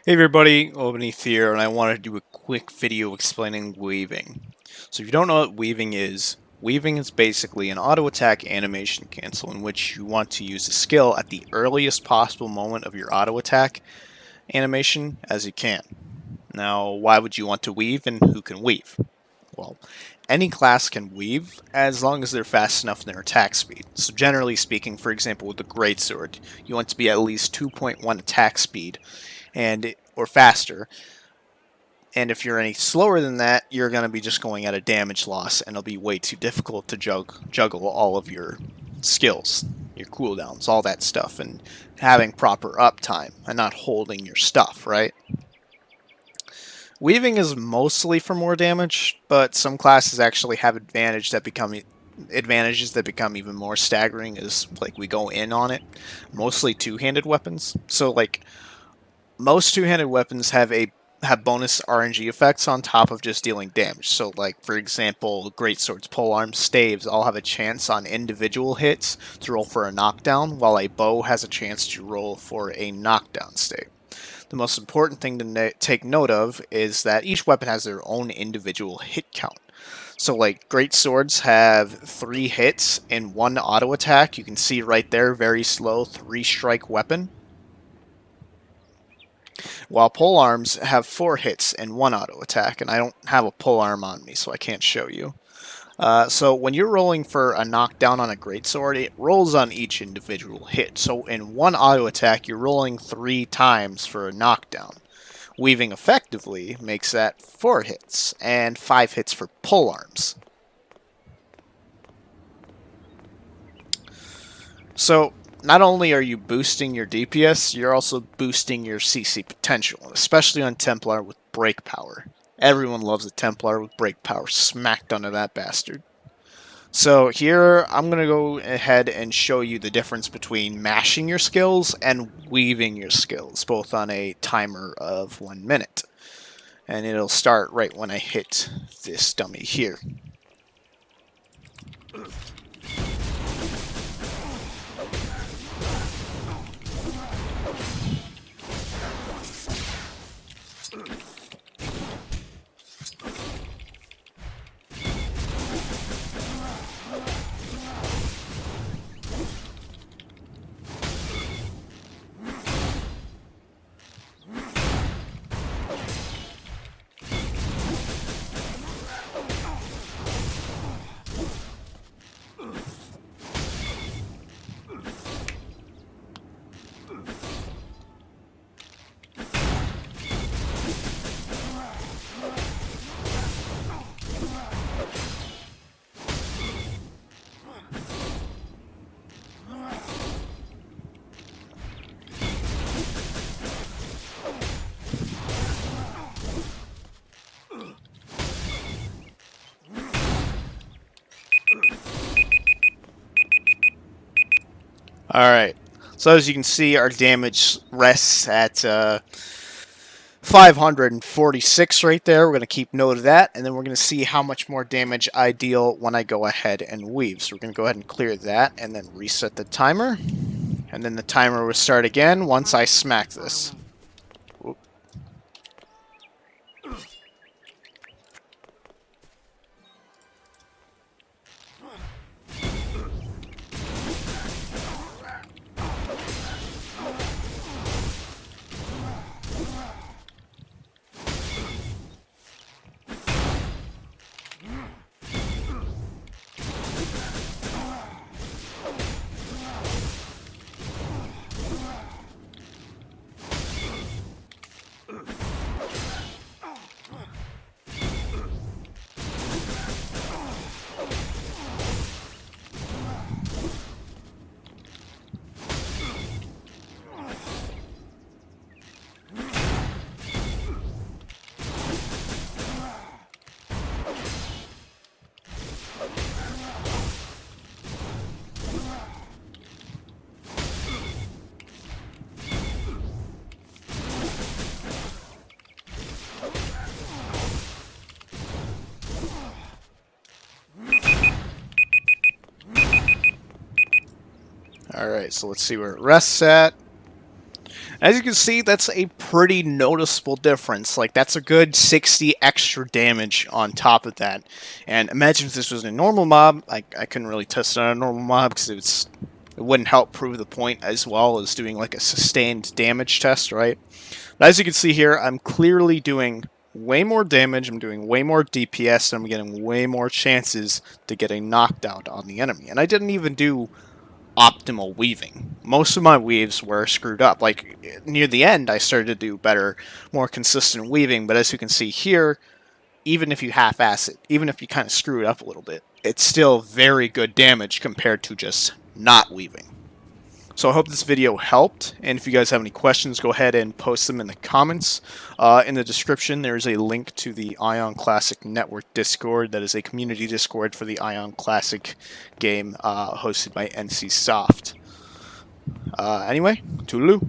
Hey everybody, Obeneath here, and I want to do a quick video explaining weaving. So if you don't know what weaving is basically an auto attack animation cancel in which you want to use a skill at the earliest possible moment of your auto attack animation as you can. Now, why would you want to weave and who can weave? Well, any class can weave as long as they're fast enough in their attack speed. So generally speaking, for example with the greatsword, you want to be at least 2.1 attack speed or faster. And if you're any slower than that, you're going to be just going at a damage loss, and it'll be way too difficult to juggle all of your skills, your cooldowns, all that stuff, and having proper uptime and not holding your stuff, right? Weaving is mostly for more damage, but some classes actually have advantages that become even more staggering as like we go in on it. Mostly two-handed weapons. So like most two-handed weapons have bonus RNG effects on top of just dealing damage. So like for example, greatswords, polearms, staves all have a chance on individual hits to roll for a knockdown, while a bow has a chance to roll for a knockdown stave. The most important thing to take note of is that each weapon has their own individual hit count. So like great swords have 3 hits in one auto attack. You can see right there, very slow 3-strike weapon. While polearms have 4 hits in one auto attack, and I don't have a polearm on me, so I can't show you. So when you're rolling for a knockdown on a greatsword, it rolls on each individual hit. So in one auto attack, you're rolling 3 times for a knockdown. Weaving effectively makes that 4 hits, and 5 hits for polearms. So not only are you boosting your DPS, you're also boosting your CC potential, especially on Templar with break power. Everyone loves a Templar with break power smacked onto that bastard. So here, I'm going to go ahead and show you the difference between mashing your skills and weaving your skills, both on a timer of 1 minute. And it'll start right when I hit this dummy here. Alright, so as you can see, our damage rests at 546 right there. We're going to keep note of that, and then we're going to see how much more damage I deal when I go ahead and weave. So we're going to go ahead and clear that, and then reset the timer. And then the timer will start again once I smack this. Whoop. Alright, so let's see where it rests at. As you can see, that's a pretty noticeable difference. Like, that's a good 60 extra damage on top of that. And imagine if this was a normal mob. I couldn't really test it on a normal mob because it wouldn't help prove the point as well as doing like a sustained damage test, right? But as you can see here, I'm clearly doing way more damage, I'm doing way more DPS, and I'm getting way more chances to get a knockdown on the enemy. And I didn't even do optimal weaving. Most of my weaves were screwed up. Like, near the end, I started to do better, more consistent weaving, but as you can see here, even if you half-ass it, even if you kind of screw it up a little bit, it's still very good damage compared to just not weaving. So I hope this video helped, and if you guys have any questions, go ahead and post them in the comments. In the description, there is a link to the Aion Classic Network Discord. That is a community Discord for the Aion Classic game hosted by NC Soft. Anyway, toodaloo.